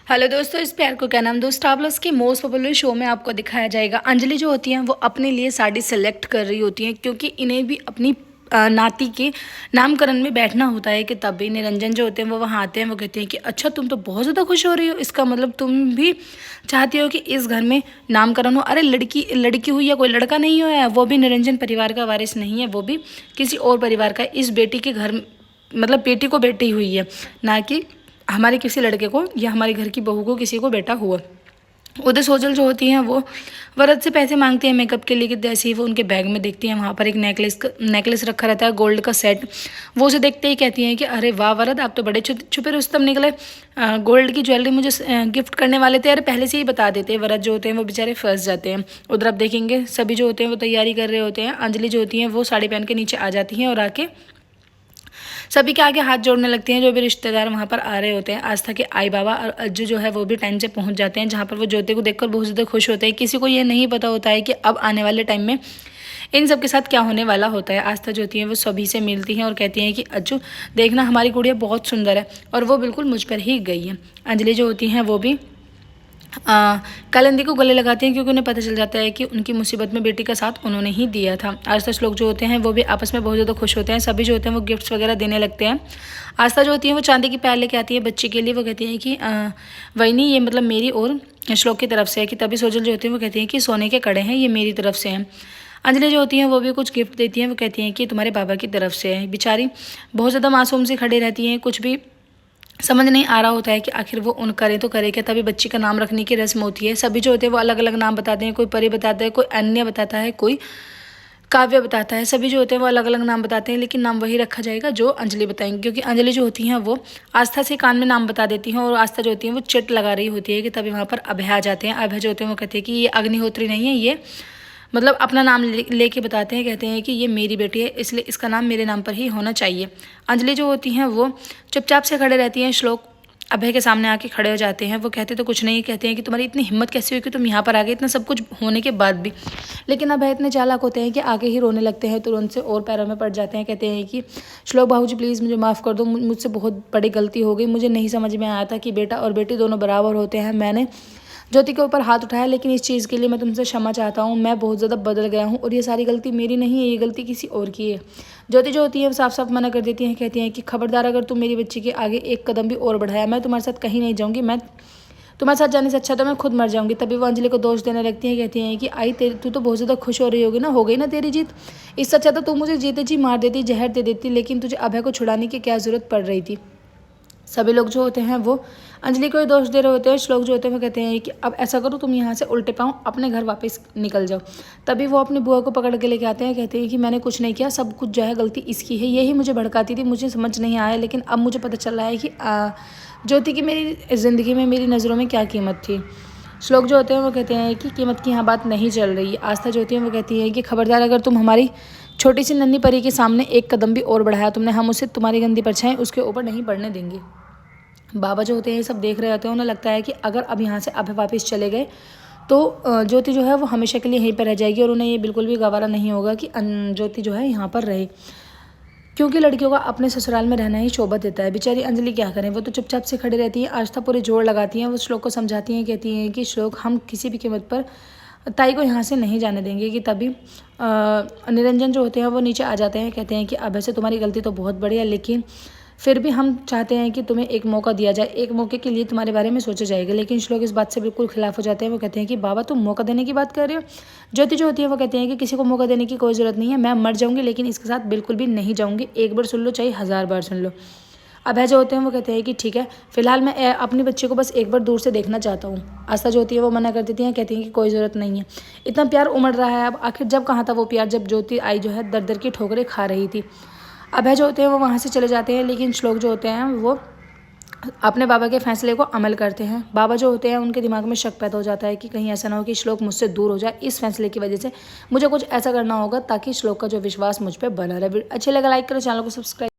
Hello दोस्तों, इस प्यार को क्या नाम। दोस्त स्टार प्लस के मोस्ट पॉपुलर शो में आपको दिखाया जाएगा अंजलि जो होती हैं वो अपने लिए साड़ी सेलेक्ट कर रही होती हैं, क्योंकि इन्हें भी अपनी नाती के नामकरण में बैठना होता है। कि तभी निरंजन जो होते हैं वो वहाँ आते हैं। वो कहते हैं कि अच्छा, तुम तो बहुत ज़्यादा खुश हो रही हो, इसका मतलब तुम भी चाहती हो कि इस घर में नामकरण हो। अरे लड़की लड़की हुई है, कोई लड़का नहीं हुआ है, वो भी निरंजन परिवार का वारिस नहीं है, वो भी किसी और परिवार का। इस बेटी के घर मतलब बेटी को बेटी हुई है, ना कि हमारे किसी लड़के को या हमारे घर की बहू को किसी को बेटा हुआ। उधर सोजल जो होती हैं वो वरद से पैसे मांगती हैं मेकअप के लिए। कि जैसे ही वो उनके बैग में देखती हैं वहाँ पर एक नेकलेस रखा रहता है, गोल्ड का सेट। वो उसे देखते ही कहती हैं कि अरे वाह वरद, आप तो बड़े छुपे रुस्तम निकले, गोल्ड की ज्वेलरी मुझे गिफ्ट करने वाले थे, अरे पहले से ही बता देते। वरद जो होते हैं वो बेचारे फंस जाते हैं। उधर आप देखेंगे सभी जो होते हैं वो तैयारी कर रहे होते हैं। अंजलि जो होती हैं वो साड़ी पहन के नीचे आ जाती हैं और आके सभी के आगे हाथ जोड़ने लगती हैं। जो भी रिश्तेदार वहाँ पर आ रहे होते हैं, आस्था के आई बाबा और अज्जू जो है वो भी टाइम से पहुँच जाते हैं, जहाँ पर वो ज्योति को देखकर बहुत ज़्यादा खुश होते हैं। किसी को ये नहीं पता होता है कि अब आने वाले टाइम में इन सब के साथ क्या होने वाला होता है। आस्था जो होती है वो सभी से मिलती हैं और कहती हैं कि अज्जू देखना, हमारी गुड़िया बहुत सुंदर है, और वो बिल्कुल मुझ पर ही गई है। अंजलि जो होती हैं वो भी कलंदी को गले लगाती हैं, क्योंकि उन्हें पता चल जाता है कि उनकी मुसीबत में बेटी का साथ उन्होंने ही दिया था। आस्था लोग जो होते हैं वो भी आपस में बहुत ज़्यादा खुश होते हैं। सभी जो होते हैं वो गिफ्ट्स वगैरह देने लगते हैं। आस्था जो होती है वो चांदी की पायल लेके आती है बच्चे के लिए। वो कहती हैं कि वही ये मतलब मेरी और श्लोक की तरफ से है। कि तभी सोजल जो होती है वो कहती हैं कि सोने के कड़े हैं, ये मेरी तरफ से हैं। अंजलि जो होती हैं वो भी कुछ गिफ्ट देती हैं। वो कहती हैं कि तुम्हारे बाबा की तरफ से है। बेचारी बहुत ज़्यादा मासूम से खड़ी रहती हैं, कुछ भी समझ नहीं आ रहा होता है कि आखिर वो उन करे तो करे क्या। तभी बच्ची का नाम रखने की रस्म होती है। सभी जो होते हैं वो अलग अलग नाम बताते हैं। कोई परी बताता है, कोई अन्य बताता है, कोई काव्य बताता है। सभी जो होते हैं वो अलग अलग नाम बताते हैं, लेकिन नाम वही रखा जाएगा जो अंजलि बताएंगी। क्योंकि अंजलि जो होती हैं वो आस्था से कान में नाम बता देती हैं, और आस्था जो होती है वो चिट लगा रही होती है। कि तभी वहाँ पर अभय आ जाते हैं। अभय जो होते हैं वो कहते हैं कि ये अग्निहोत्री नहीं है, ये मतलब अपना नाम लेके बताते हैं। कहते हैं कि ये मेरी बेटी है, इसलिए इसका नाम मेरे नाम पर ही होना चाहिए। अंजलि जो होती हैं वो चुपचाप से खड़े रहती हैं। श्लोक अभय के सामने आके खड़े हो जाते हैं। वो कहते तो कुछ नहीं, कहते हैं कि तुम्हारी इतनी हिम्मत कैसे हुई कि तुम यहाँ पर आ गए इतना सब कुछ होने के बाद भी। लेकिन अभय इतने चालाक होते हैं कि आगे ही रोने लगते हैं, तुरंत से और पैरों में पड़ जाते हैं। कहते हैं कि श्लोक बाबू जी प्लीज़ मुझे माफ़ कर दो, मुझसे बहुत बड़ी गलती हो गई। मुझे नहीं समझ में आया था कि बेटा और बेटी दोनों बराबर होते हैं। मैंने ज्योति के ऊपर हाथ उठाया, लेकिन इस चीज़ के लिए मैं तुमसे क्षमा चाहता हूँ। मैं बहुत ज़्यादा बदल गया हूँ, और ये सारी गलती मेरी नहीं है, ये गलती किसी और की है। ज्योति जो होती है वो साफ साफ मना कर देती हैं। कहती हैं कि खबरदार, अगर तुम मेरी बच्ची के आगे एक कदम भी और बढ़ाया, मैं तुम्हारे साथ कहीं नहीं जाऊँगी। मैं तुम्हारे साथ जाने से अच्छा तो मैं खुद मर जाऊँगी। तभी वो अंजलि को दोष देने लगती हैं। कहती हैं कि आई तेरी, तू तो बहुत ज़्यादा खुश हो रही होगी ना, हो गई ना तेरी जीत। इससे अच्छा तो तू मुझे जीते जी मार देती, जहर दे देती, लेकिन तुझे अभय को छुड़ाने की क्या ज़रूरत पड़ रही थी। सभी लोग जो होते हैं वो अंजलि को ही दोष दे रहे होते हैं। श्लोक जो होते हैं वो कहते हैं कि अब ऐसा करो, तुम यहाँ से उल्टे पाँव अपने घर वापस निकल जाओ। तभी वो अपनी बुआ को पकड़ के लेके आते हैं। कहते हैं कि मैंने कुछ नहीं किया, सब कुछ जो है गलती इसकी है, यही मुझे भड़काती थी, मुझे समझ नहीं आया, लेकिन अब मुझे पता चल रहा है कि ज्योति की मेरी ज़िंदगी में, मेरी नज़रों में क्या कीमत थी। श्लोक जो होते हैं वो कहते हैं कि कीमत की यहाँ बात नहीं चल रही है। आस्था जो होती है वो कहती है कि खबरदार, अगर तुम हमारी छोटी सी नन्ही परी के सामने एक कदम भी और बढ़ाया तुमने, हम उसे तुम्हारी गंदी परछाई उसके ऊपर नहीं पड़ने देंगे। बाबा जो होते हैं ये सब देख रहे होते हैं। उन्हें लगता है कि अगर अब यहाँ से अभय वापस चले गए तो ज्योति जो है वो हमेशा के लिए यहीं पर रह जाएगी, और उन्हें ये बिल्कुल भी गवारा नहीं होगा कि ज्योति जो है यहाँ पर रहे, क्योंकि लड़कियों का अपने ससुराल में रहना ही शोभा देता है। बेचारी अंजलि क्या करें, वो तो चुपचाप से खड़ी रहती है। आस्था पूरे जोड़ लगाती हैं, वो श्लोक को समझाती हैं। कहती हैं कि श्लोक, हम किसी भी कीमत पर ताई को यहाँ से नहीं जाने देंगे। कि तभी निरंजन जो होते हैं वो नीचे आ जाते हैं। कहते हैं कि अभय से तुम्हारी गलती तो बहुत बड़ी है, लेकिन फिर भी हम चाहते हैं कि तुम्हें एक मौका दिया जाए, एक मौके के लिए तुम्हारे बारे में सोचा जाएगा। लेकिन श्लोक इस बात से बिल्कुल खिलाफ हो जाते हैं। वो कहते हैं कि बाबा तुम मौका देने की बात कर रहे हो। ज्योति जो होती है वो कहते हैं कि किसी को मौका देने की कोई ज़रूरत नहीं है, मैं मर जाऊँगी लेकिन इसके साथ बिल्कुल भी नहीं जाऊँगी। एक बार सुन लो चाहे 1000 बार सुन लो। अभय जो होते हैं वो कहते हैं कि ठीक है, फिलहाल मैं अपने बच्चे को बस एक बार दूर से देखना चाहता हूँ। आस्था जो होती है वो मना कर देती हैं। कहती हैं कि कोई ज़रूरत नहीं है, इतना प्यार उमड़ रहा है अब, आखिर जब कहाँ था वो प्यार, जब ज्योति आई जो है दर दर की ठोकरें खा रही थी। अभय जो होते हैं वो वहाँ से चले जाते हैं, लेकिन श्लोक जो होते हैं वो अपने बाबा के फैसले को अमल करते हैं। बाबा जो होते हैं उनके दिमाग में शक पैदा हो जाता है कि कहीं ऐसा ना हो कि श्लोक मुझसे दूर हो जाए, इस फैसले की वजह से मुझे कुछ ऐसा करना होगा ताकि श्लोक का जो विश्वास मुझ पर बना रहे। अच्छे लगा लाइक करो, चैनल को सब्सक्राइब।